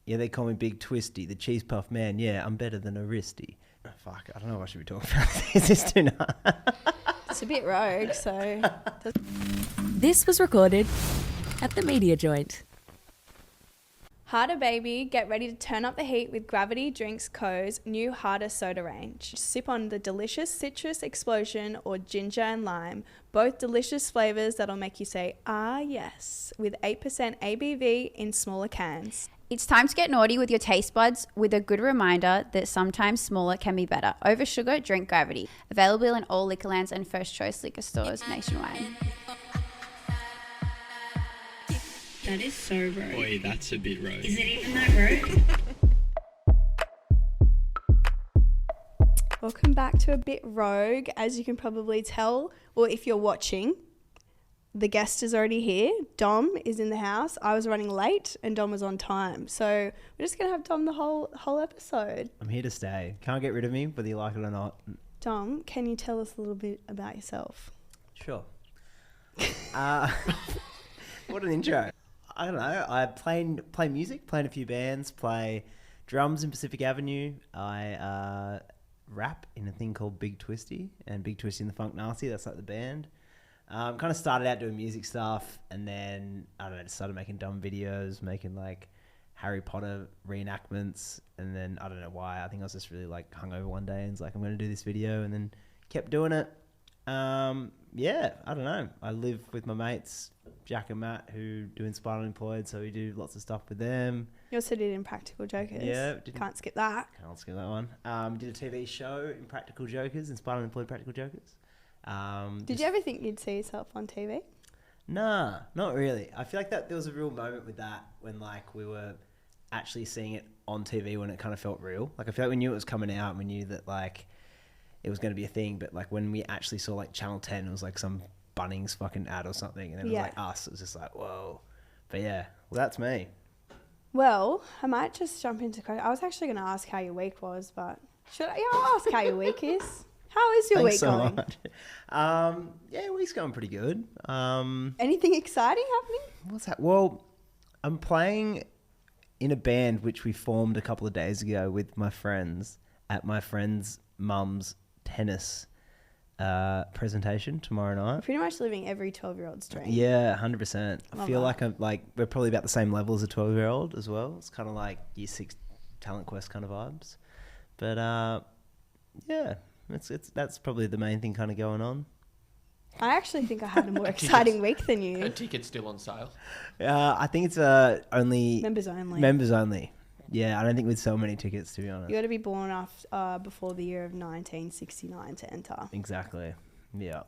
Yeah, they call me Big Twisty, the cheese puff man. Yeah, I'm better than a wristy. Oh, fuck, I don't know what I should be talking about. Is this too hard? It's a bit rogue, so... This was recorded at the Media Joint. Harder Baby, get ready to turn up the heat with Gravity Drinks Co.'s new Harder soda range. Sip on the delicious citrus explosion or ginger and lime, both delicious flavours that'll make you say, ah yes, with 8% ABV in smaller cans. It's time to get naughty with your taste buds with a good reminder that sometimes smaller can be better. Over sugar, drink Gravity. Available in all Liquorlands and First Choice liquor stores nationwide. That is so rogue. Boy, that's a bit rogue. Is it even that rogue? Welcome back to A Bit Rogue. As you can probably tell, or if you're watching, the guest is already here. Dom is in the house. I was running late and Dom was on time. So we're just going to have Dom the whole episode. I'm here to stay. Can't get rid of me, whether you like it or not. Dom, can you tell us a little bit about yourself? Sure. What an intro. I don't know. I play music, play in a few bands, play drums in Pacific Avenue. I rap in a thing called Big Twisty and Big Twisty and the Funk Nasty. That's like the band. Kind of started out doing music stuff and then, I don't know, just started making dumb videos, making like Harry Potter reenactments. And then, I don't know why, I think I was just really like hungover one day and was like, I'm going to do this video, and then kept doing it. Yeah, I don't know. I live with my mates, Jack and Matt, who do Inspired Unemployed, so we do lots of stuff with them. You also did Impractical Jokers. Yeah. Can't skip that. Can't skip that one. Did a TV show, Impractical Jokers, Inspired Unemployed Practical Jokers. Did you ever think you'd see yourself on TV? Nah, not really. I feel like that there was a real moment with that when like we were actually seeing it on TV when it kind of felt real. Like I feel like we knew it was coming out and we knew that like it was going to be a thing, but like when we actually saw like Channel 10, it was like some Bunnings fucking ad or something, and then it was like us. It was just like, whoa. But yeah, well, that's me. Well, I might just jump into questions. I was actually going to ask how your week was, but should I? Yeah, I'll ask how your week is. How is your week going? Much. Yeah, week's going pretty good. Anything exciting happening? What's that? Well, I'm playing in a band which we formed a couple of days ago with my friends at my friend's mum's tennis presentation tomorrow night. Pretty much living every 12-year-old's dream. Yeah, 100%. I feel that. like we're probably about the same level as a 12-year-old as well. It's kind of like Year 6 Talent Quest kind of vibes. But yeah, that's probably the main thing kind of going on. I actually think I had a more exciting week than you. Are tickets still on sale? I think it's only Members only. Members only. Yeah, I don't think we'd sell many tickets, to be honest. You got to be born before the year of 1969 to enter. Exactly. Yeah.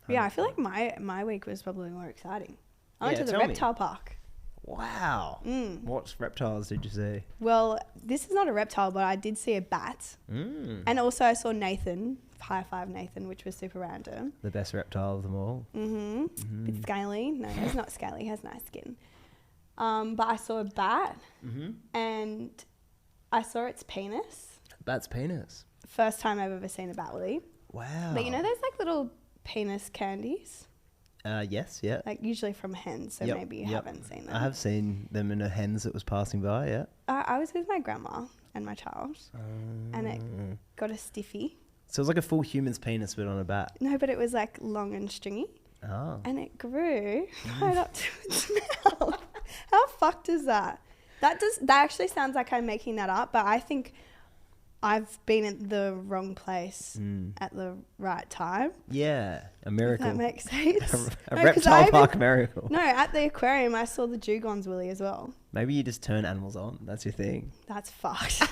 Yeah, I feel like my week was probably more exciting. I went to the reptile park. Wow. What reptiles did you see? Well, this is not a reptile, but I did see a bat. And also I saw Nathan, High Five Nathan, which was super random. The best reptile of them all. Bit scaly. No, he's not scaly. He has nice skin. But I saw a bat and I saw its penis. Bat's penis? First time I've ever seen a bat, Willie. Wow. But you know those like little penis candies? Yes, yeah. Like usually from hens, so maybe you haven't seen them. I have seen them in a hens that was passing by, yeah. I was with my grandma and my child and it got a stiffy. So it was like a full human's penis but on a bat. No, but it was like long and stringy. Oh. And it grew right up to its mouth. How fucked is that? That actually sounds like I'm making that up, but I think I've been at the wrong place at the right time. Yeah, a miracle. If that makes sense. a reptile park miracle. No, at the aquarium I saw the dugongs, Willie, as well. Maybe you just turn animals on. That's your thing. That's fucked.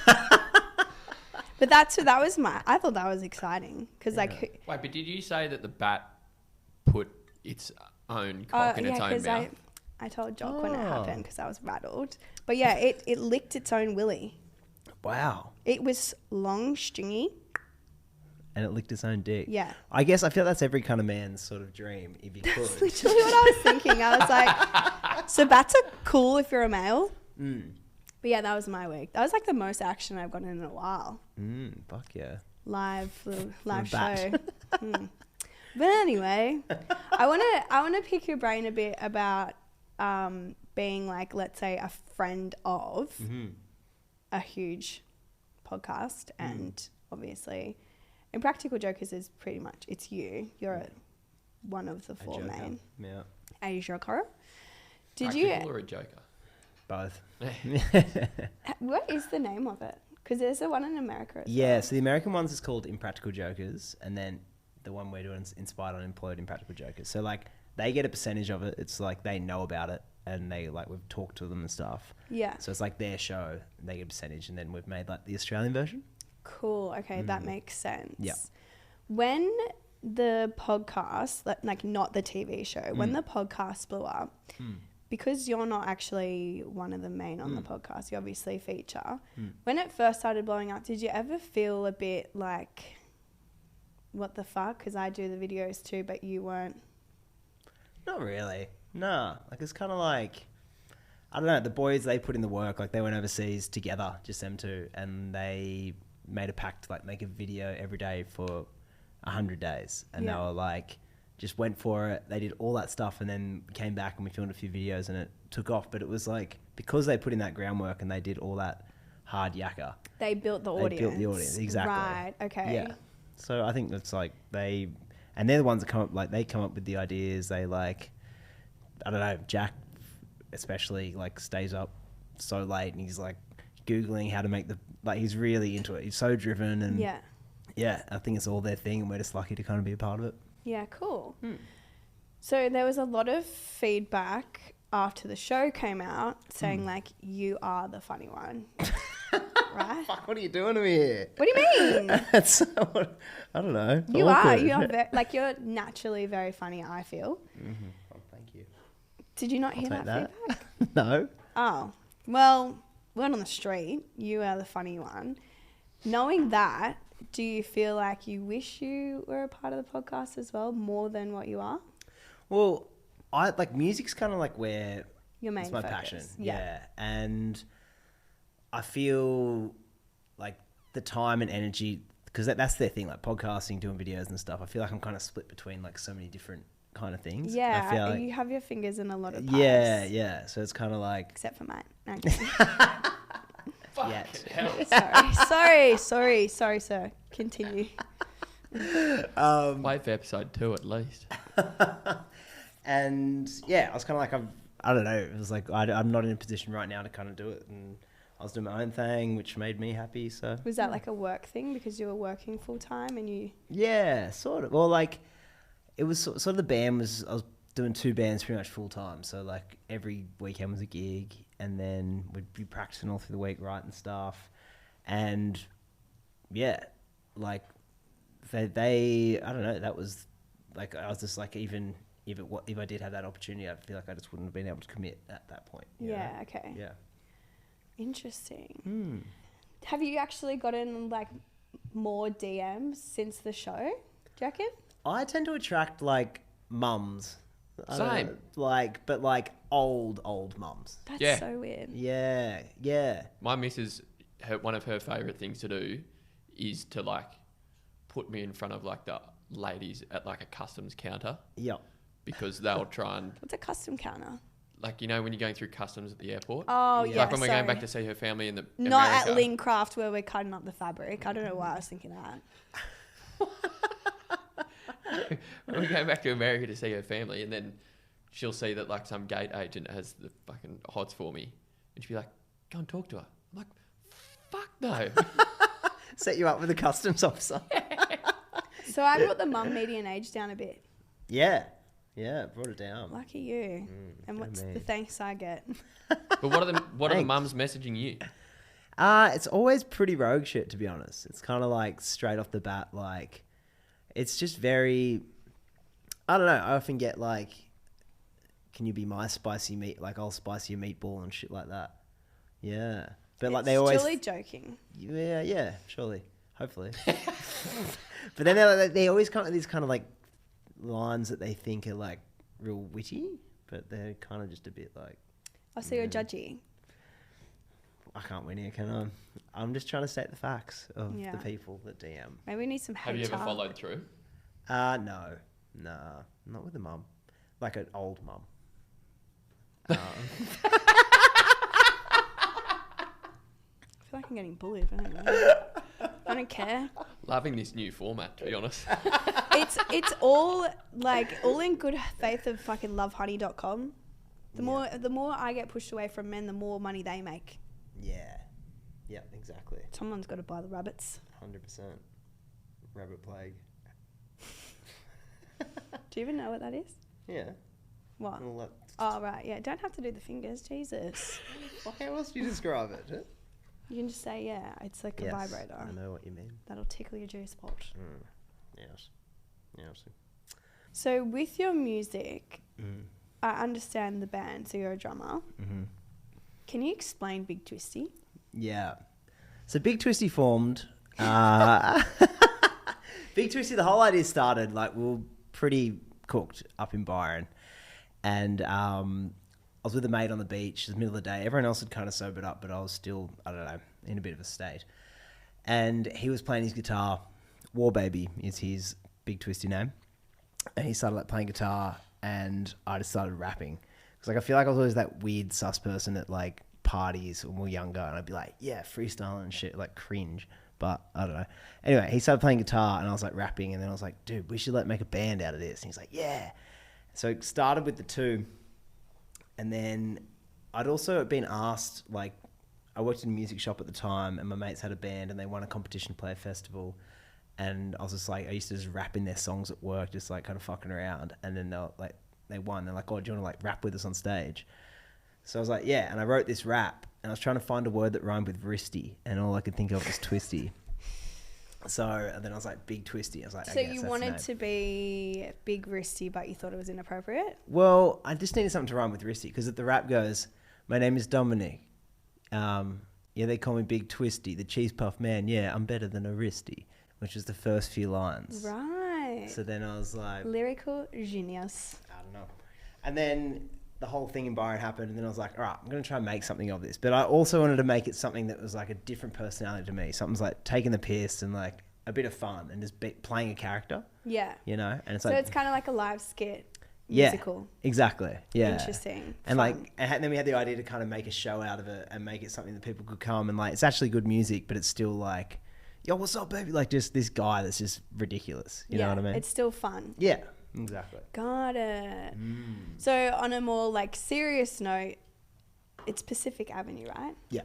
But I thought that was exciting because like. Wait, but did you say that the bat put its own cock in its own mouth? I told Jock when it happened because I was rattled. But yeah, it licked its own willy. Wow. It was long, stringy. And it licked its own dick. Yeah. I guess I feel that's every kind of man's sort of dream, if you could. That's literally what I was thinking. I was like, so bats are cool if you're a male. But yeah, that was my week. That was like the most action I've gotten in a while. Fuck yeah. Live show. But anyway, I want to pick your brain a bit about being like, let's say, a friend of a huge podcast, and obviously Impractical Jokers is pretty much, it's you. You're one of the four main. Yeah. A joker. Did Practical or a joker? Both. What is the name of it? Because there's a one in America as Yeah, well. so the American one's is called Impractical Jokers, and then the one we're doing is Inspired Unemployed Impractical Jokers. So like they get a percentage of it. It's like they know about it, and they like we've talked to them and stuff. Yeah. So it's like their show. They get a percentage, and then we've made like the Australian version. Cool. Okay, that makes sense. Yeah. When the podcast, like not the TV show, when the podcast blew up, because you're not actually one of the main on the podcast, you obviously feature. When it first started blowing up, did you ever feel a bit like, what the fuck? Because I do the videos too, but you weren't. Not really. Nah. Like it's kind of like, I don't know. The boys, they put in the work. Like they went overseas together, just them two, and they made a pact to like make a video every day for 100 days, and they were like, just went for it. They did all that stuff, and then came back and we filmed a few videos, and it took off. But it was like, because they put in that groundwork and they did all that hard yakka, They built the audience. They built the audience, exactly. Right. Okay. Yeah. So I think that's like and they're the ones that come up, like they come up with the ideas. They like, I don't know, Jack especially like stays up so late and he's like Googling how to make he's really into it. He's so driven, and yeah, I think it's all their thing, and we're just lucky to kind of be a part of it. Yeah, cool. So there was a lot of feedback after the show came out saying like, you are the funny one. Right? Fuck, what are you doing to me here? What do you mean? I don't know. You are. You are you're naturally very funny, I feel. Oh, thank you. Did you not hear that feedback? No. Oh, well, word on the street, you are the funny one. Knowing that, do you feel like you wish you were a part of the podcast as well, more than what you are? Well, I like music's kind of like where Your main it's my focus. passion. Yeah. And I feel like the time and energy, because that's their thing, like podcasting, doing videos and stuff. I feel like I'm kind of split between like so many different kind of things. Yeah, I feel like, you have your fingers in a lot of pies. Yeah. So it's kind of like, Except for mine. No, sorry, sir. Continue. Wait for episode 2 at least. and yeah, I was kind of like, I don't know. It was like I'm not in a position right now to kind of do it, and I was doing my own thing, which made me happy. So Was that like a work thing because you were working full time and you? Yeah, sort of. Well, like it was sort of the band was, I was doing 2 bands pretty much full time. So like every weekend was a gig, and then we'd be practicing all through the week, writing stuff, and yeah, like they I don't know. That was like, I was just like, even if I did have that opportunity, I feel like I just wouldn't have been able to commit at that point. you know? Okay. Yeah. Interesting. Have you actually gotten like more DMs since the show? Do you reckon? I tend to attract like mums. I don't Same. know, like, but like old mums. That's Yeah. so weird. Yeah. My missus, one of her favourite things to do is to like put me in front of like the ladies at like a customs counter, Yep. because they'll try and What's a custom counter? like, you know, when you're going through customs at the airport. Oh, yeah. Like when we're going back to see her family in the Not America. at Lincraft where we're cutting up the fabric. I don't know why I was thinking that. When we go back to America to see her family, and then she'll see that like some gate agent has the fucking hots for me, and she'll be like, "Go and talk to her." I'm like, "Fuck no." Set you up with a customs officer. So I brought the mum median age down a bit. Yeah, brought it down. Lucky you. And what's me. the thanks I get? But what are the Thanks. mums messaging you? It's always pretty rogue shit, to be honest. It's kind of like straight off the bat, like it's just very, I don't know. I often get like, can you be my spicy meat? Like I'll spice your meatball and shit like that. Yeah. But like they always, Surely joking. yeah, surely, hopefully. But then they always come up with these kind of like lines that they think are like real witty, but they're kind of just a bit like, Oh, so you're judgy. I can't win here, can I? I'm just trying to state the facts of Yeah. the people that DM. Maybe we need some Have you ever followed through? No, not with a mum, like an old mum. I feel fucking getting bullied. I don't know. I don't care. Loving this new format, to be honest. It's all like all in good faith of fucking lovehoney.com. The more I get pushed away from men, the more money they make. Yeah. Yeah, exactly. Someone's got to buy the rabbits. 100%. Rabbit plague. Do you even know what that is? Yeah. What? Well, Oh, right. Yeah. Don't have to do the fingers. Jesus. how else do you describe it? You can just say, yeah, it's like a Yes, vibrator. I know what you mean. That'll tickle your G spot. Yes. Yes. So with your music, Mm. I understand the band, so you're a drummer. Mm-hmm. Can you explain Big Twisty? Yeah. So Big Twisty formed. Big Twisty, the whole idea started, like, we were pretty cooked up in Byron. And I was with a mate on the beach. It was the middle of the day. Everyone else had kind of sobered up, but I was still, I don't know, in a bit of a state. And he was playing his guitar. War Baby is his Big Twisty name. And he started, like, playing guitar, and I just started rapping. Because, like, I feel like I was always that weird sus person at, like, parties when we were younger, and I'd be like, yeah, freestyling and shit, like, cringe. But I don't know. Anyway, he started playing guitar, and I was, like, rapping, and then I was like, dude, we should, like, make a band out of this. And he's like, yeah. So it started with the two, and then I'd also been asked, like, I worked in a music shop at the time, and my mates had a band, and they won a competition to play a festival, and I was just like, I used to just rap in their songs at work, just like kind of fucking around, and then they won. They're like, oh, do you want to like rap with us on stage? So I was like, yeah, and I wrote this rap, and I was trying to find a word that rhymed with wristy, and all I could think of was twisty. So and then I was like, Big Twisty. I was like, So you wanted to be Big Wristy, but you thought it was inappropriate? Well, I just needed something to rhyme with wristy, because the rap goes, my name is Dominic. Yeah, they call me Big Twisty, the cheese puff man. Yeah, I'm better than a wristy, which was the first few lines. Right. So then I was like, Lyrical genius. I don't know. And then the whole thing in Byron happened, and then I was like, all right, I'm going to try and make something of this. But I also wanted to make it something that was like a different personality to me. Something's like taking the piss and like a bit of fun and just playing a character, Yeah. you know? And it's So like, it's kind of like a live skit yeah, musical. exactly. Yeah. Interesting. And Fun. like, and then we had the idea to kind of make a show out of it and make it something that people could come and like, it's actually good music, but it's still like, yo, what's up, baby? Like just this guy that's just ridiculous. You know what I mean? It's still fun. Yeah, exactly. Got it. So on a more like serious note, it's Pacific Avenue, right? Yeah.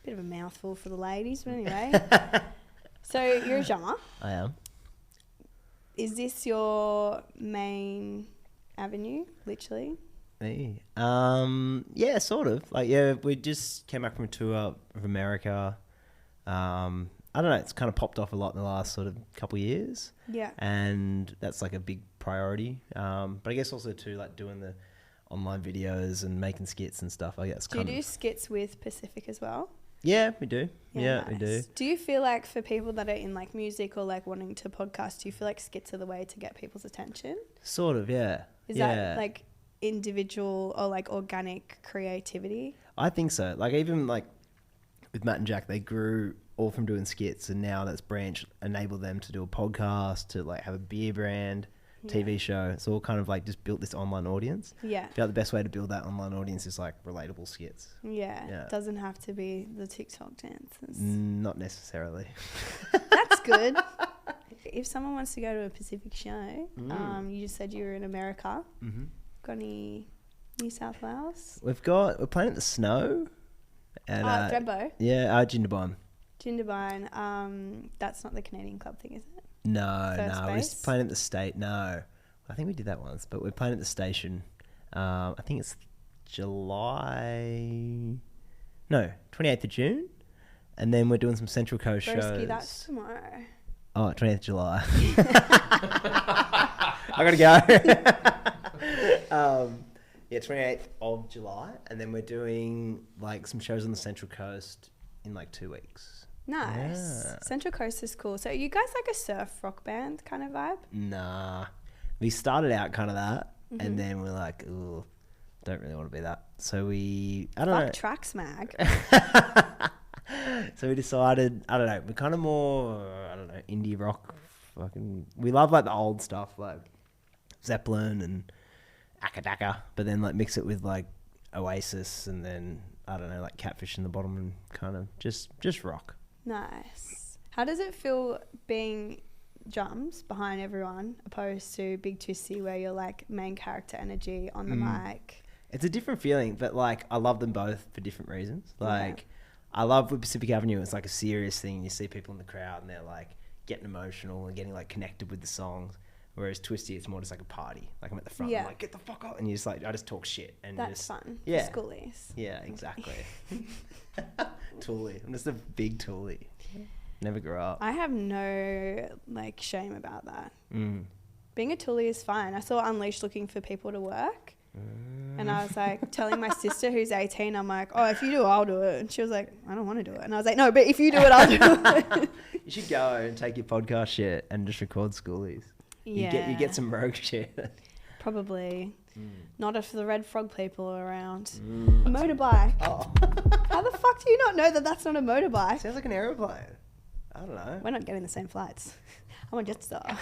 Bit of a mouthful for the ladies, but anyway. So you're a drummer. I am. Is this your main avenue, literally? Hey. Yeah, sort of. Like, yeah, we just came back from a tour of America. I don't know, it's kind of popped off a lot in the last sort of couple of years. Yeah. And that's like a big priority. But I guess also too, like doing the online videos and making skits and stuff. I guess. Do you do skits with Pacific as well? Yeah, we do. Yeah, we nice. do. Do you feel like for people that are in like music or like wanting to podcast, do you feel like skits are the way to get people's attention? Sort of, yeah. Is that like individual or like organic creativity? I think so. Like even like with Matt and Jack, they grew all from doing skits, and now that's branched enabled them to do a podcast, to like have a beer brand, TV show. It's all kind of like just built this online audience. Yeah. I feel like the best way to build that online audience is like relatable skits. Yeah. Doesn't have to be the TikTok dances. Not necessarily. That's good. If someone wants to go to a Pacific show, you just said you were in America. Mm-hmm. Got any New South Wales? We're playing at the Snow. At, Thredbo. Yeah, Jindabyne. Jindabyne. That's not the Canadian club thing, is it? No, First we're base? just playing at the state. No, I think we did that once, but we're playing at the station. I think it's July. No, 28th of June, and then we're doing some Central Coast shows. Broski, that's tomorrow. Oh, 20th July. I gotta go. Yeah, 28th of July, and then we're doing like some shows on the Central Coast in like 2 weeks. Nice. Yeah. Central Coast is cool. So are you guys like a surf rock band kind of vibe? Nah, we started out kind of that, and then we're like, ooh, don't really want to be that. So I don't know. Fuck Tracks Mag. So we decided, I don't know, we're kind of more, I don't know, indie rock. Fucking, we love like the old stuff, like Zeppelin and Akadaka, but then like mix it with like Oasis, and then I don't know, like catfish in the bottom and kind of just rock. Nice. How does it feel being drums behind everyone opposed to Big Twisty where you're like main character energy on the mic? It's a different feeling, but like I love them both for different reasons. Like I love with Pacific Avenue, it's like a serious thing. You see people in the crowd and they're like getting emotional and getting like connected with the songs. Whereas Twisty, it's more just like a party. Like I'm at the front, I'm like, get the fuck up. And you just like, I just talk shit. And That's just, fun. Yeah. For schoolies. Yeah, exactly. Toolie. I'm just a big Toolie. Never grow up. I have no like shame about that. Mm. Being a Toolie is fine. I saw Unleashed looking for people to work. And I was like telling my sister who's 18, I'm like, oh, if you do it, I'll do it. And she was like, I don't want to do it. And I was like, no, but if you do it, I'll do it. You should go and take your podcast shit and just record schoolies. Yeah. You get some rogue shit. Probably. Not if the Red Frog people are around. A motorbike. Oh. How the fuck do you not know that that's not a motorbike? Sounds like an aeroplane. I don't know. We're not getting the same flights. I'm a Jetstar.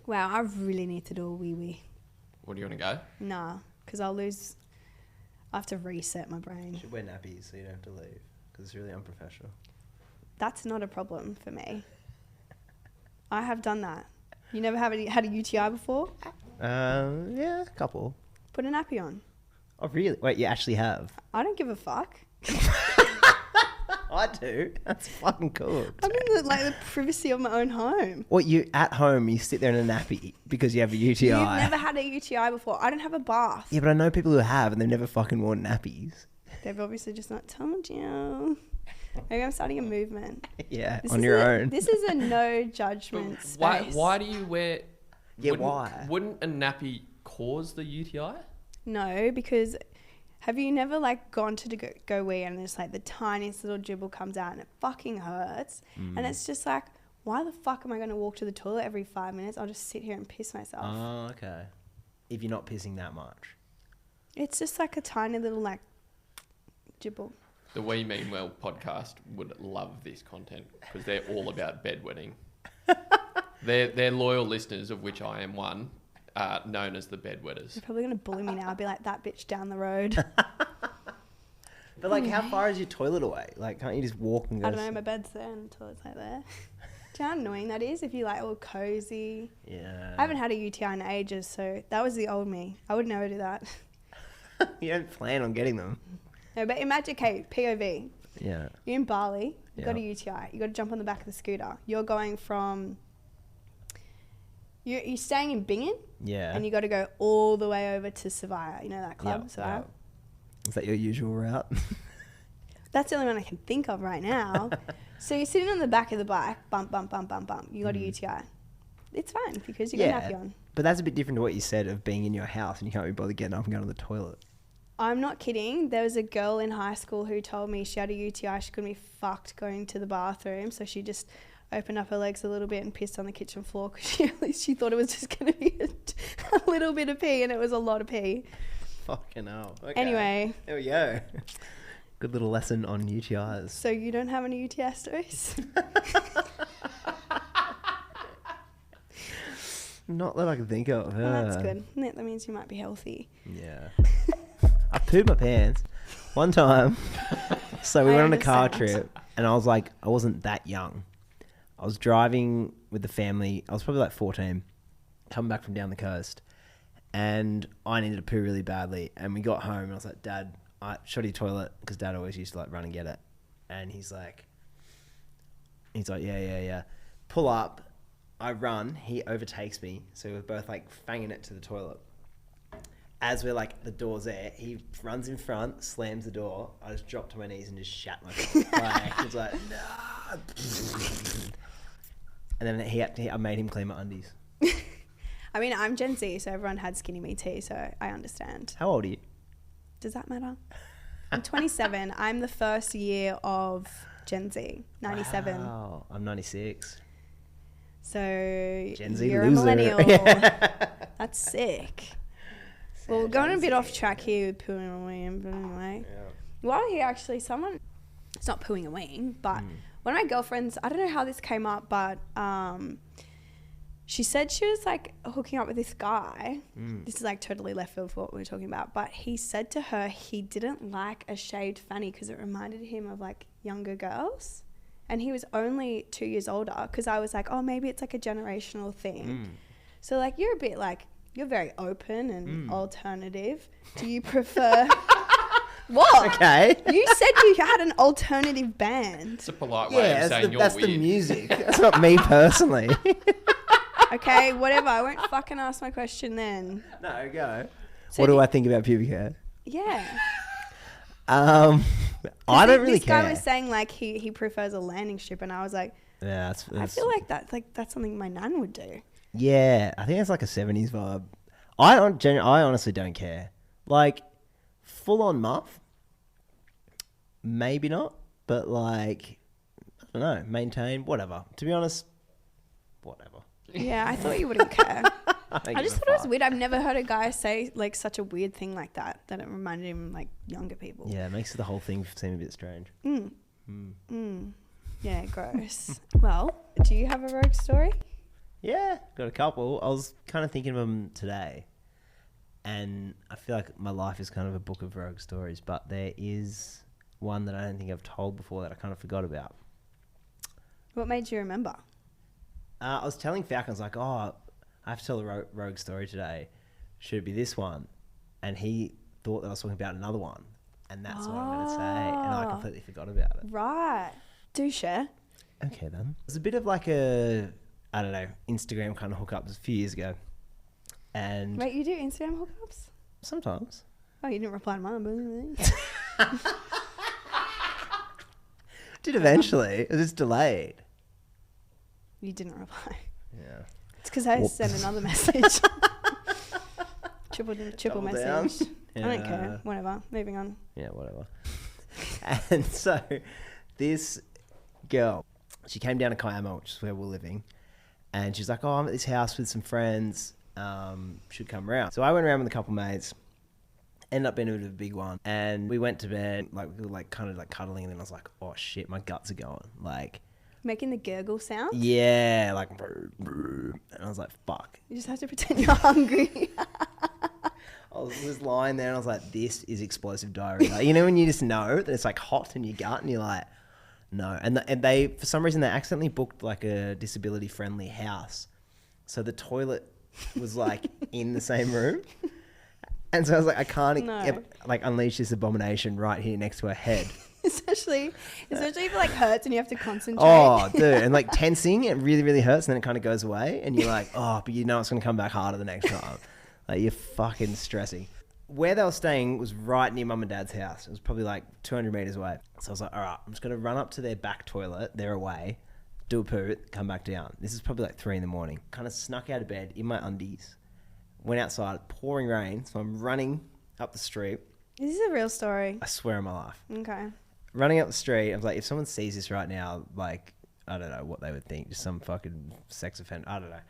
Wow, I really need to do a wee-wee. What do you want to go? Nah, because I'll lose. I have to reset my brain. You should wear nappies so you don't have to leave because it's really unprofessional. That's not a problem for me. I have done that. You never had a UTI before? Yeah, a couple. Put a nappy on. Oh, really? Wait, you actually have? I don't give a fuck. I do. That's fucking cool. I'm in the privacy of my own home. What, you at home, you sit there in a nappy because you have a UTI? You've never had a UTI before. I don't have a bath. Yeah, but I know people who have and they've never fucking worn nappies. They've obviously just not told you. Maybe I'm starting a movement. Yeah, This on is your a- own. This is a no judgment space. Why do you wear... Yeah, wouldn't- why? Wouldn't a nappy cause the UTI? No, because have you never like gone to go wee and it's like the tiniest little dribble comes out and it fucking hurts? And it's just like, why the fuck am I going to walk to the toilet every 5 minutes? I'll just sit here and piss myself. Oh, okay. If you're not pissing that much. It's just like a tiny little like dribble. The We Mean Well podcast would love this content because they're all about bedwetting. They're loyal listeners, of which I am one, known as the bedwetters. They're probably going to bully me now. I'll be like, that bitch down the road. But like, how far is your toilet away? Like, can't you just walk and go? I don't know, my bed's there and the toilet's like there. Do you know how annoying that is if you like all cozy? Yeah. I haven't had a UTI in ages, so that was the old me. I would never do that. You don't plan on getting them. No, but imagine, okay, POV. Yeah. You're in Bali, you got a Yeah. UTI, you got to jump on the back of the scooter. You're going from, you're staying in Bingen, Yeah. and you got to go all the way over to Savaya. You know that club, Yeah, Savaya? Is that your usual route? That's the only one I can think of right now. So you're sitting on the back of the bike, bump, bump, bump, bump, bump. You got a UTI. It's fine because you got a nappy on. But that's a bit different to what you said of being in your house and you can't be bothered getting up and going to the toilet. I'm not kidding. There was a girl in high school who told me she had a UTI. She couldn't be fucked going to the bathroom. So she just opened up her legs a little bit and pissed on the kitchen floor because she thought it was just going to be a little bit of pee, and it was a lot of pee. Fucking hell. Okay. Anyway. There we go. Good little lesson on UTIs. So you don't have any UTI stories? Not that I can think of. Well, that's good. That means you might be healthy. Yeah. I pooped my pants one time. So we I went on a car understand. trip and I was like, I wasn't that young. I was driving with the family. I was probably like 14, coming back from down the coast. And I needed to poo really badly. And we got home and I was like, Dad, I shot your toilet, because Dad always used to like run and get it. And he's like, yeah. Pull up. I run. He overtakes me. So we're both like fanging it to the toilet. As we're like, the door's there, he runs in front, slams the door. I just dropped to my knees and just shat myself. Like, he was like, no. And then I made him clean my undies. I mean, I'm Gen Z, so everyone had skinny me too, so I understand. How old are you? Does that matter? I'm 27. I'm the first year of Gen Z, 97. Wow, I'm 96. So Gen Z you're loser. a millennial. That's sick. Well, we're going Gen a bit Z. off track here with pooing and weeing, but anyway. While here, actually, it's not pooing and weeing, but one of my girlfriends, I don't know how this came up, but She said she was like hooking up with this guy. This is like totally left field for what we were talking about. But he said to her he didn't like a shaved fanny because it reminded him of like younger girls. And he was only 2 years older, because I was like, oh, maybe it's like a generational thing. So like you're a bit like, you're very open and alternative. Do you prefer... What? Okay. You said you had an alternative band. It's a polite way of saying you're that's weird. the music. That's not me personally. Okay, whatever. I won't fucking ask my question then. No, go. So What do I think about pubic hair? Yeah. I don't really This care. guy was saying like he prefers a landing strip, and I was like, Yeah, I feel like that's something my nan would do. Yeah, I think it's like a 70s vibe. I honestly don't care. Like, full on muff, maybe not, but like, I don't know, maintain, whatever. To be honest, whatever. Yeah, I thought you wouldn't care. I just thought it was weird. weird. I've never heard a guy say like such a weird thing like that it reminded him like younger people. Yeah, it makes the whole thing seem a bit strange. Yeah, gross. Well, do you have a rogue story? Yeah, got a couple. I was kind of thinking of them today, and I feel like my life is kind of a book of rogue stories, but there is one that I don't think I've told before that I kind of forgot about. What made you remember? I was telling Falcon, I was like, oh, I have to tell a rogue story today. Should it be this one? And he thought that I was talking about another one, and that's what I'm going to say, and I completely forgot about it. Right. Do share. Okay, then. It was a bit of like a, I don't know, Instagram kind of hookup. It was a few years ago. And Wait, you do Instagram hookups? sometimes. Oh, you didn't reply to mine, but... Did eventually. It was just delayed. You didn't reply. Yeah. It's because I sent another message. triple Double down. message. I don't Yeah. care. Whatever. Moving on. Yeah, whatever. And so this girl, she came down to Kiama, which is where we're living, and she's like, oh, I'm at this house with some friends, should come around. So I went around with a couple mates, ended up being a bit of a big one, and we went to bed, like we were like kind of like cuddling, and then I was like, oh shit, my guts are going. Like, Making the gurgle sound. yeah, like, and I was like, fuck. You just have to pretend you're hungry. I was just lying there and I was like, this is explosive diarrhea. Like, you know when you just know that it's like hot in your gut and you're like, no. And they, for some reason, they accidentally booked like a disability friendly house. So the toilet was like in the same room. And so I was like, I can't No. like unleash this abomination right here next to her head. especially if it like hurts and you have to concentrate. Oh, dude. And like tensing, it really, really hurts. And then it kind of goes away. And you're like, oh, but you know it's going to come back harder the next time. Like, you're fucking stressing. Where they were staying was right near mum and dad's house. It was probably like 200 meters away. So I was like, all right, I'm just going to run up to their back toilet. They're away. Do a poo, come back down. This is probably like 3 a.m. Kind of snuck out of bed in my undies. Went outside, pouring rain. So I'm running up the street. Is this a real story? I swear on my life. Okay. Running up the street. I was like, if someone sees this right now, like, I don't know what they would think. Just some fucking sex offender. I don't know.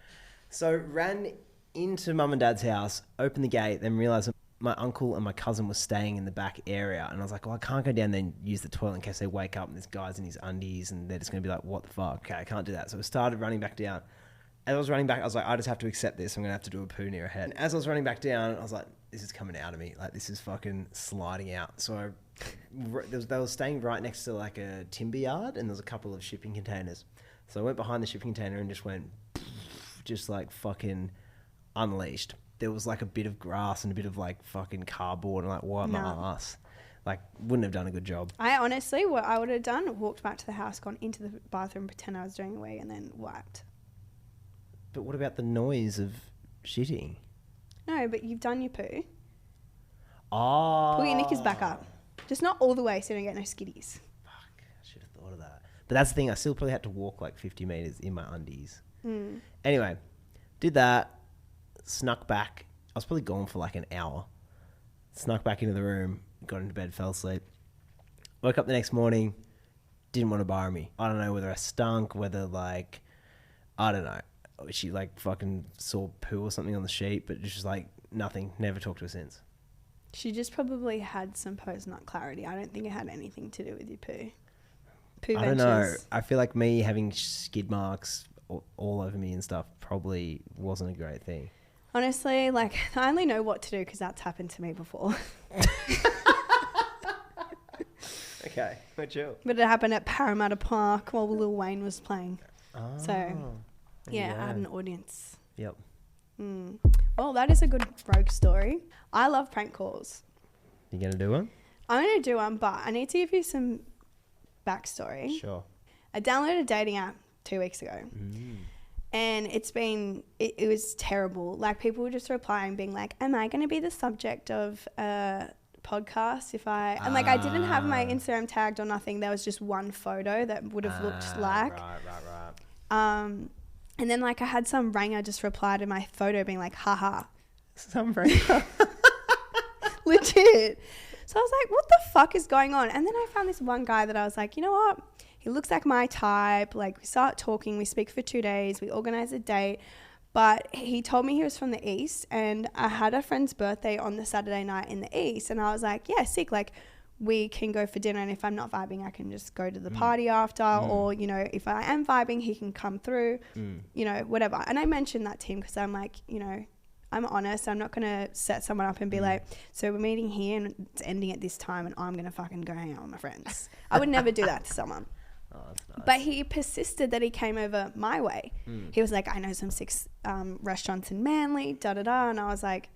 So ran into mum and dad's house, opened the gate, then realised that my uncle and my cousin were staying in the back area. And I was like, well, I can't go down there and use the toilet in case they wake up and this guy's in his undies and they're just going to be like, what the fuck? Okay, I can't do that. So I started running back down. As I was running back, I was like, I just have to accept this. I'm going to have to do a poo near her head. And as I was running back down, I was like, this is coming out of me. Like, this is fucking sliding out. So they were staying right next to like a timber yard and there was a couple of shipping containers. So I went behind the shipping container and just went, just like fucking unleashed. There was like a bit of grass and a bit of like fucking cardboard and like, what my ass? Like, wouldn't have done a good job. I honestly, what I would have done, walked back to the house, gone into the bathroom, pretend I was doing a wee, and then wiped. But what about the noise of shitting? No, but you've done your poo. Oh. Pull your knickers back up. Just not all the way so you don't get no skiddies. Fuck, I should have thought of that. But that's the thing, I still probably had to walk like 50 meters in my undies. Anyway, did that, snuck back. I was probably gone for like an hour. Snuck back into the room, got into bed, fell asleep. Woke up the next morning, didn't want to borrow me. I don't know whether I stunk, whether like, I don't know. She like fucking saw poo or something on the sheet, but just like nothing. Never talked to her since. She just probably had some post-nut clarity. I don't think it had anything to do with your poo. Poo I don't know. ventures. I feel like me having skid marks all over me and stuff probably wasn't a great thing. Honestly, like, I only know what to do because that's happened to me before. Okay, we're chill. But it happened at Parramatta Park while Lil Wayne was playing. Oh, So, there yeah, you I had go. an audience. Yep. Well, that is a good rogue story. I love prank calls. You gonna do one? I'm going to do one, but I need to give you some backstory. Sure. I downloaded a dating app 2 weeks ago. And it was terrible. Like, people were just replying, being like, am I going to be the subject of a podcast if I... And, like, I didn't have my Instagram tagged or nothing. There was just one photo that would have looked like. Right. And then, like, I had some ranger just reply to my photo being like, haha. Some very... Legit. So I was like, what the fuck is going on? And then I found this one guy that I was like, you know what? He looks like my type. Like, we start talking. We speak for 2 days. We organize a date. But he told me he was from the East. And I had a friend's birthday on the Saturday night in the East. And I was like, yeah, sick. Like, we can go for dinner. And if I'm not vibing, I can just go to the party after. Or, you know, if I am vibing, he can come through. You know, whatever. And I mentioned that to him because I'm like, you know, I'm honest. I'm not going to set someone up and be like, so we're meeting here and it's ending at this time and I'm going to fucking go hang out with my friends. I would never do that to someone. Oh, that's nice. But he persisted that he came over my way. He was like, I know some 6 restaurants in Manly, da-da-da. And I was like,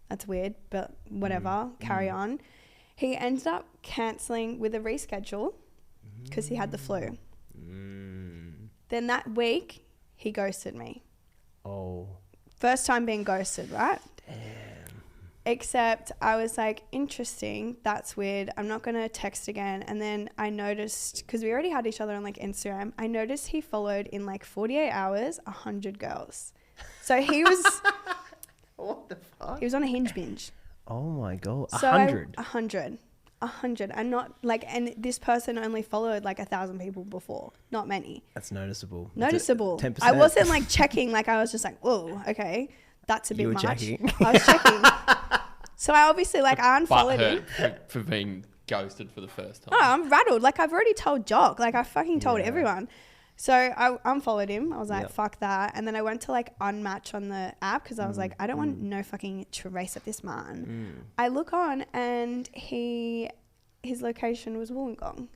that's weird, but whatever, carry on. He ended up cancelling with a reschedule because he had the flu. Then that week, he ghosted me. Oh. First time being ghosted, right? Damn. Except I was like, interesting, that's weird. I'm not going to text again. And then I noticed, because we already had each other on like Instagram, I noticed he followed in like 48 hours 100 girls. So he was... What the fuck? He was on a Hinge binge. Oh my God. So 100? 100. And not like, and this person only followed like 1,000 people before. Not many. That's noticeable. Noticeable. 10%. I wasn't like checking, like I was just like, whoa, okay. That's a bit You were much. checking. I was checking. So I obviously like I unfollowed him. for being ghosted for the first time. No, I'm rattled. Like I've already told Jock. Like I fucking told everyone. So I unfollowed him. I was like, fuck that. And then I went to like unmatch on the app because I was like, I don't want no fucking trace of this man. I look on and his location was Wollongong.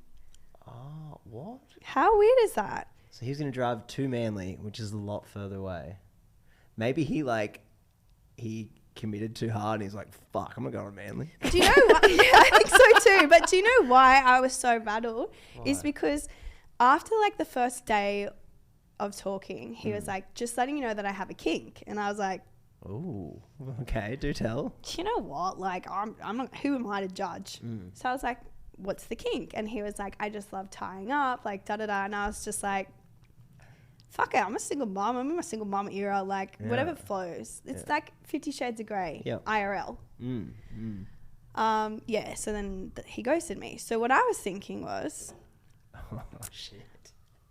Oh, what? How weird is that? So he's going to drive to Manly, which is a lot further away. Maybe he committed too hard and he's like, fuck, I'm going to go to Manly. Do you know why? Yeah, I think so too. But do you know why I was so rattled? Is because after like the first day of talking, he was like, just letting you know that I have a kink. And I was like, oh, okay, do tell. you know what? Like, I'm not, who am I to judge? So I was like, what's the kink? And he was like, I just love tying up, like da-da-da. And I was just like, fuck it, I'm a single mom. I'm in my single mom era. Like, whatever flows. It's like 50 Shades of Grey, IRL. Yeah, so then he ghosted me. So what I was thinking was... Oh, shit.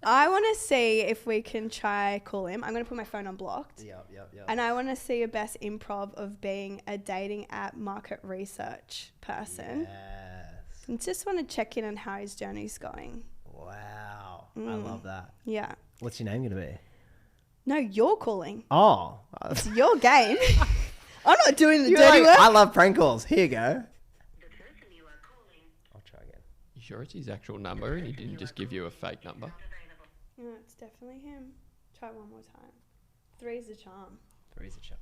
I want to see if we can try call him. I'm going to put my phone on blocked. Yep. And I want to see a best improv of being a dating app market research person. Yes. And just want to check in on how his journey's going. Wow. I love that. Yeah. What's your name going to be? No, you're calling. Oh. It's your game. I'm not doing the You're dirty like, work. I love prank calls. Here you go. I'll try again. You sure it's his actual number and he didn't just give you a fake number? No, it's definitely him. Try one more time. 3's the charm. 3's a charm.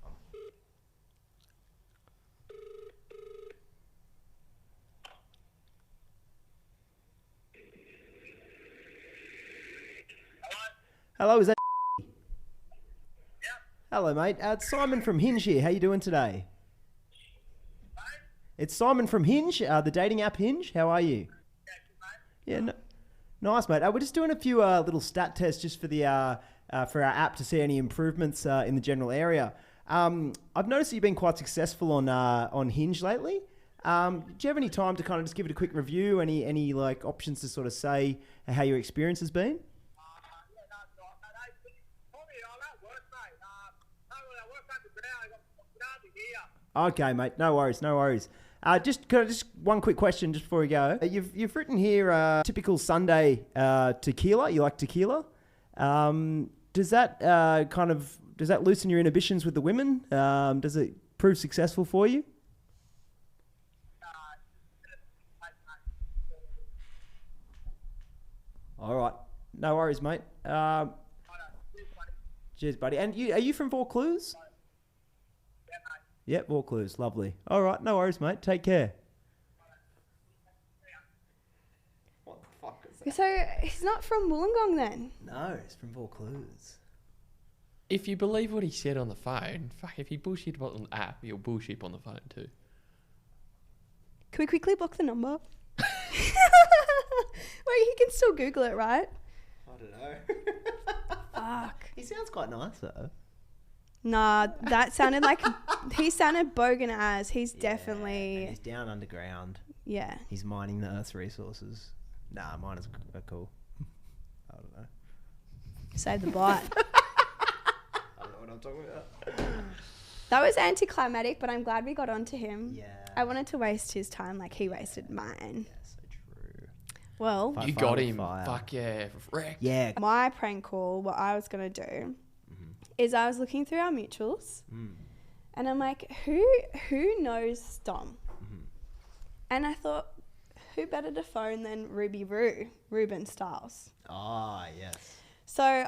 Hello, is that? Yep. Hello, mate. It's Simon from Hinge here. How you doing today? It's Simon from Hinge, the dating app Hinge. How are you? Yeah, nice, mate. We're just doing a few little stat tests just for the for our app to see any improvements in the general area. I've noticed that you've been quite successful on Hinge lately. Do you have any time to kind of just give it a quick review? Any like options to sort of say how your experience has been? Okay, mate. No worries. Just one quick question just before we go. You've written here typical Sunday tequila. You like tequila. does that does that loosen your inhibitions with the women? Does it prove successful for you? All right, no worries, mate. Cheers, buddy. And are you from Vaucluse? Yep, Vaucluse. Lovely. All right, no worries, mate. Take care. What the fuck is that? So he's not from Wollongong then? No, he's from Vaucluse. If you believe what he said on the phone, fuck, if he bullshit on the app, he'll bullshit on the phone too. Can we quickly block the number? Wait, he can still Google it, right? I don't know. Fuck. He sounds quite nice though. Nah, that sounded like he sounded bogan as. He's And definitely he's down underground. yeah. He's mining the Earth's resources. Nah, miners are cool. I don't know. Save the bite. I don't know what I'm talking about. That was anticlimactic, but I'm glad we got onto him. Yeah. I wanted to waste his time like he wasted mine. Yeah, so true. Well, Fire, You fire got with him. fire. Fuck yeah. Wrecked. Yeah. my prank call, what I was going to do is I was looking through our mutuals and I'm like, who knows Dom? And I thought, who better to phone than Ruben Styles? Ah, yes. So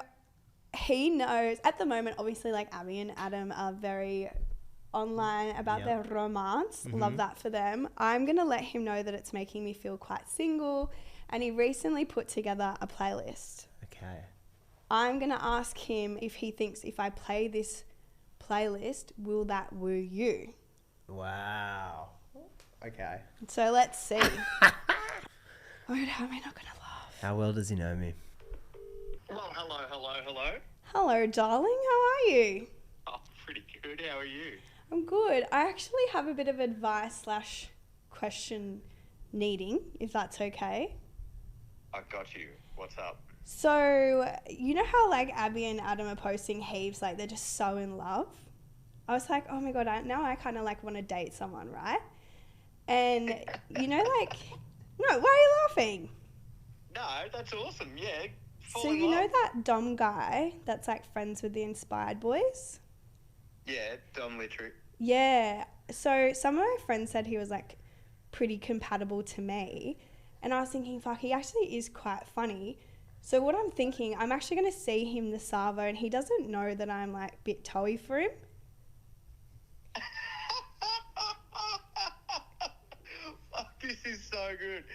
he knows, at the moment, obviously, like Abby and Adam are very online about their romance. Love that for them. I'm going to let him know that it's making me feel quite single. And he recently put together a playlist. Okay. I'm going to ask him if he thinks if I play this playlist, will that woo you? Wow. Okay. So let's see. Oh, how am I not going to laugh? How well does he know me? Well, hello. Hello, darling. How are you? Oh, pretty good. How are you? I'm good. I actually have a bit of advice / question needing, if that's okay. I got you. What's up? So, you know how like Abby and Adam are posting heaps, like they're just so in love? I was like, oh my God, now I kind of like want to date someone, right? And you know, like, no, why are you laughing? No, that's awesome. Yeah. So you know that Dom guy that's like friends with the Inspired boys? Yeah, Dom Littrich. Yeah. So some of my friends said he was like pretty compatible to me. And I was thinking, fuck, he actually is quite funny. So what I'm thinking, I'm actually going to see him this Savo and he doesn't know that I'm like a bit toey for him. Fuck, this is so good.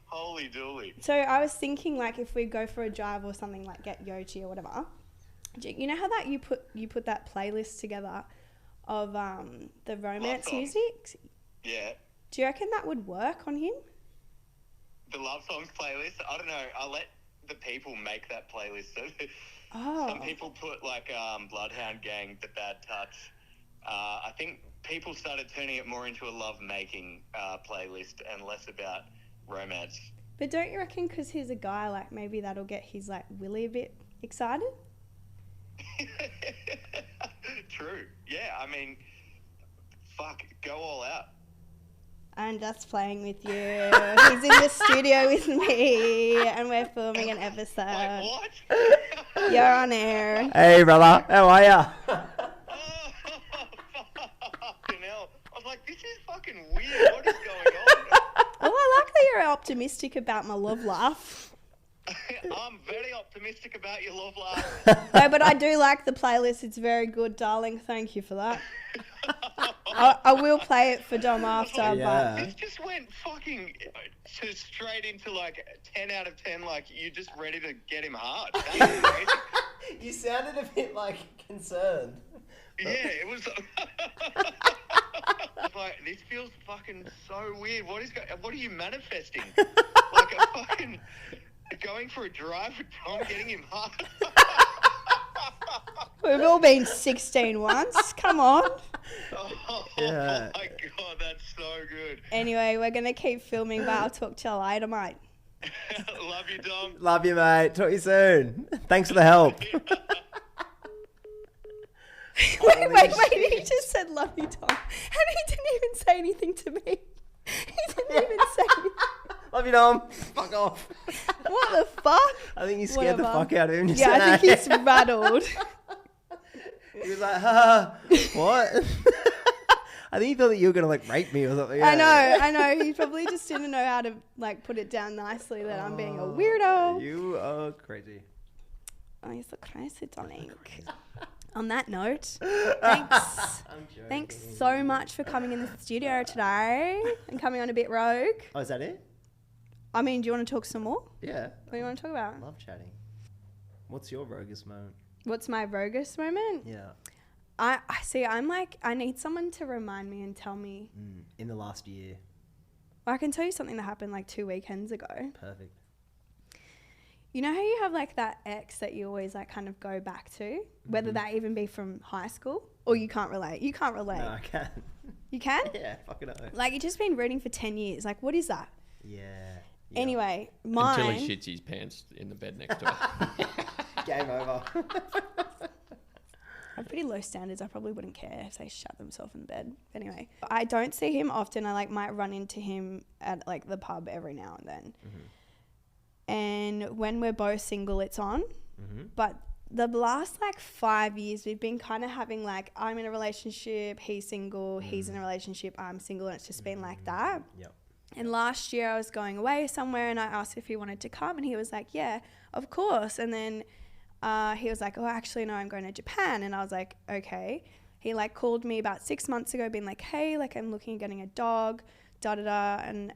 Holy dooly. So I was thinking like if we go for a drive or something, like get Yochi or whatever. You know how that you put that playlist together of the romance songs. music? Yeah. Do you reckon that would work on him? The love songs playlist. I don't know. I'll let the people make that playlist. So some people put like Bloodhound Gang, The Bad Touch. I think people started turning it more into a love-making playlist and less about romance. But don't you reckon because he's a guy, like maybe that'll get his like Willie a bit excited? True. Yeah, I mean, fuck, go all out. I'm just playing with you. He's in the studio with me and we're filming an episode. Wait, what? You're on air. Hey, brother. How are ya? Oh, fucking hell. I was like, this is fucking weird. What is going on? Oh, I like that you're optimistic about my love life. I'm very optimistic about your love life. No, but I do like the playlist. It's very good, darling. Thank you for that. I will play it for Dom after. Yeah. This just went fucking straight into like 10 out of 10. Like, you're just ready to get him hard. That's crazy. You sounded a bit like concerned. Yeah, it was. I was like, this feels fucking so weird. What are you manifesting? Like a fucking going for a drive with Tom, getting him hard. We've all been 16 once. Come on. Oh Yeah. my God, that's so good. Anyway, we're going to keep filming, but I'll talk to you later, mate. Love you, Dom. Love you, mate. Talk to you soon. Thanks for the help. Wait, he just said love you, Tom. And he didn't even say anything to me. He didn't even say anything. Love you, Dom. Fuck off. What the fuck? I think you scared the Whatever. fuck out of him. Yeah, I think he's rattled. He was like, ha, what? I think he thought that you were going to like rape me or something. I know. He probably just didn't know how to like put it down nicely that I'm being a weirdo. You are crazy. Oh, you're so crazy, darling. On that note, thanks. Thanks so much for coming in the studio today and coming on a bit rogue. Oh, is that it? I mean, do you want to talk some more? Yeah. What do you want to talk about? Love chatting. What's your roguest moment? What's my roguest moment? Yeah. I see. I'm like, I need someone to remind me and tell me. In the last year. Well, I can tell you something that happened like 2 weekends ago. Perfect. You know how you have like that ex that you always like kind of go back to, whether that even be from high school or you can't relate. You can't relate. No, I can. You can? Yeah, fucking hell. Like you've just been rooting for 10 years. Like what is that? Yeah. Anyway, mine. Until he shits his pants in the bed next to her. Game over. I have pretty low standards. I probably wouldn't care if they shut themselves in bed. Anyway, I don't see him often. I like might run into him at like the pub every now and then. And when we're both single, it's on. But the last like 5 years, we've been kind of having like, I'm in a relationship, he's single, he's in a relationship, I'm single. And it's just been like that. Yep. And last year I was going away somewhere and I asked if he wanted to come and he was like, yeah, of course. And then he was like, oh, actually, no, I'm going to Japan. And I was like, okay. He like called me about 6 months ago being like, hey, like I'm looking at getting a dog, and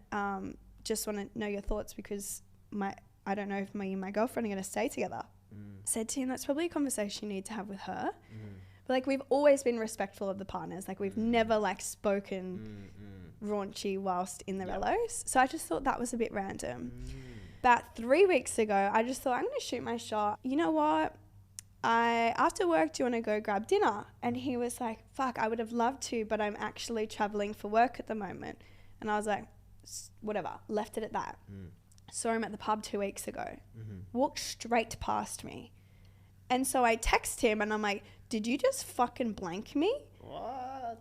just want to know your thoughts because I don't know if me and my girlfriend are going to stay together. Said to him, that's probably a conversation you need to have with her. But like we've always been respectful of the partners. Like we've never like spoken raunchy whilst in the relos. So I just thought that was a bit random. About 3 weeks ago, I just thought I'm going to shoot my shot. You know what? After work, do you want to go grab dinner? And he was like, fuck, I would have loved to, but I'm actually traveling for work at the moment. And I was like, whatever, left it at that. Saw him at the pub 2 weeks ago. Walked straight past me. And so I text him and I'm like, did you just fucking blank me? What?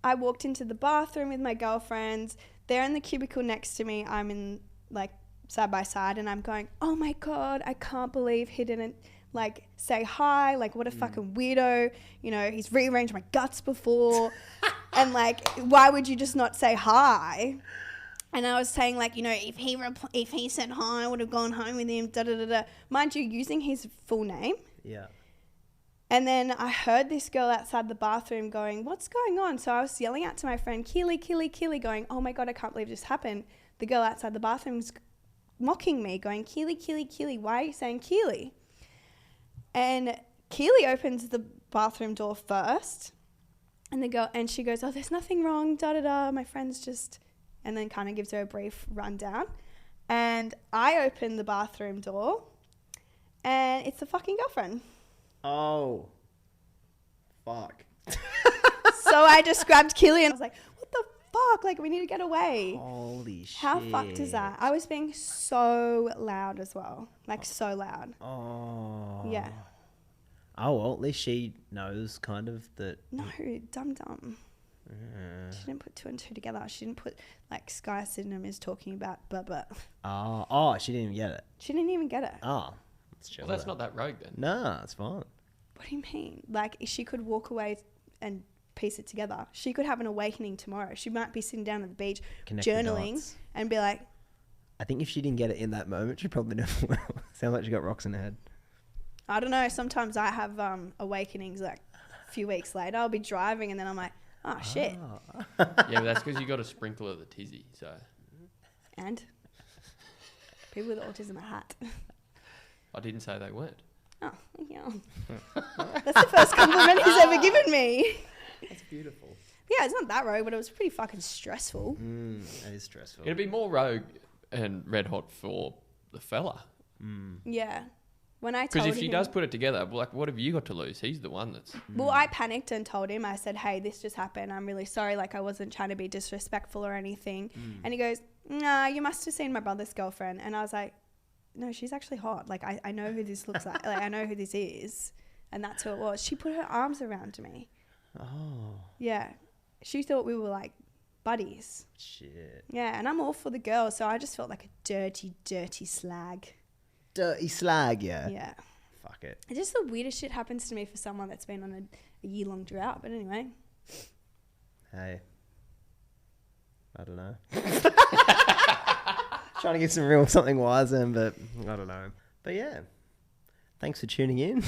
I walked into the bathroom with my girlfriends. They're in the cubicle next to me. I'm in like side by side and I'm going, oh my God, I can't believe he didn't like say hi. Like what a fucking weirdo. You know, he's rearranged my guts before. And like, why would you just not say hi? And I was saying like, you know, if he said hi, I would have gone home with him, da da da da. Mind you, using his full name. Yeah. And then I heard this girl outside the bathroom going, what's going on? So I was yelling out to my friend, Keely, going, oh my God, I can't believe this happened. The girl outside the bathroom was mocking me, going, Keely, why are you saying Keely? And Keely opens the bathroom door first. And she goes, oh, there's nothing wrong, da da da. My friend's just, and then kind of gives her a brief rundown. And I open the bathroom door and it's the fucking girlfriend. Oh. Fuck. So I just grabbed Keely and I was like, what the fuck? Like, we need to get away. Holy shit. How fucked is that? I was being so loud as well. Like, so loud. Oh. Yeah. Oh, well, at least she knows kind of that. No, dumb. She didn't put two and two together. She didn't put, like, Skye Sydenham is talking about but. Oh, she didn't even get it. She didn't even get it. Oh. Let's chill. Well, that's not that rogue then. No, it's fine. What do you mean? Like, she could walk away and piece it together. She could have an awakening tomorrow. She might be sitting down at the beach, Connect the journaling, dots. and be like, I think if she didn't get it in that moment, she probably never will. Sounds like she got rocks in her head. I don't know. Sometimes I have awakenings like a few weeks later. I'll be driving and then I'm like, oh, shit. Yeah, but that's because you got a sprinkle of the tizzy. So. And people with autism are hot. I didn't say they weren't. Oh, yeah. That's the first compliment he's ever given me. That's beautiful. Yeah, it's not that rogue, but it was pretty fucking stressful. That is stressful. It'd be more rogue and red hot for the fella. Yeah. When I told Because him... if she does put it together, like, what have you got to lose? He's the one that's... Well, I panicked and told him, I said, hey, this just happened. I'm really sorry. Like, I wasn't trying to be disrespectful or anything. And he goes, nah, you must have seen my brother's girlfriend. And I was like, no, she's actually hot. Like, I know who this looks like. Like, I know who this is. And that's who it was. She put her arms around me. Oh. Yeah. She thought we were, like, buddies. Shit. Yeah, and I'm all for the girls, so I just felt like a dirty, dirty slag. Dirty slag, yeah. Yeah. Fuck it. It's just the weirdest shit happens to me for someone that's been on a year-long drought. But anyway. Hey. I don't know. Trying to get something wise in, but I don't know. But yeah. Thanks for tuning in.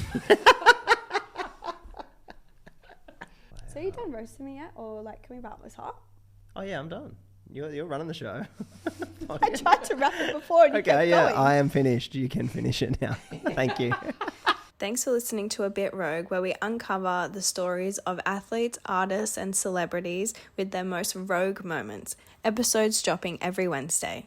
So you done roasting me yet? Or like, can we wrap this up? Oh yeah, I'm done. You're running the show. I tried to wrap it before and you kept going. I am finished. You can finish it now. Thank you. Thanks for listening to A Bit Rogue, where we uncover the stories of athletes, artists, and celebrities with their most rogue moments. Episodes dropping every Wednesday.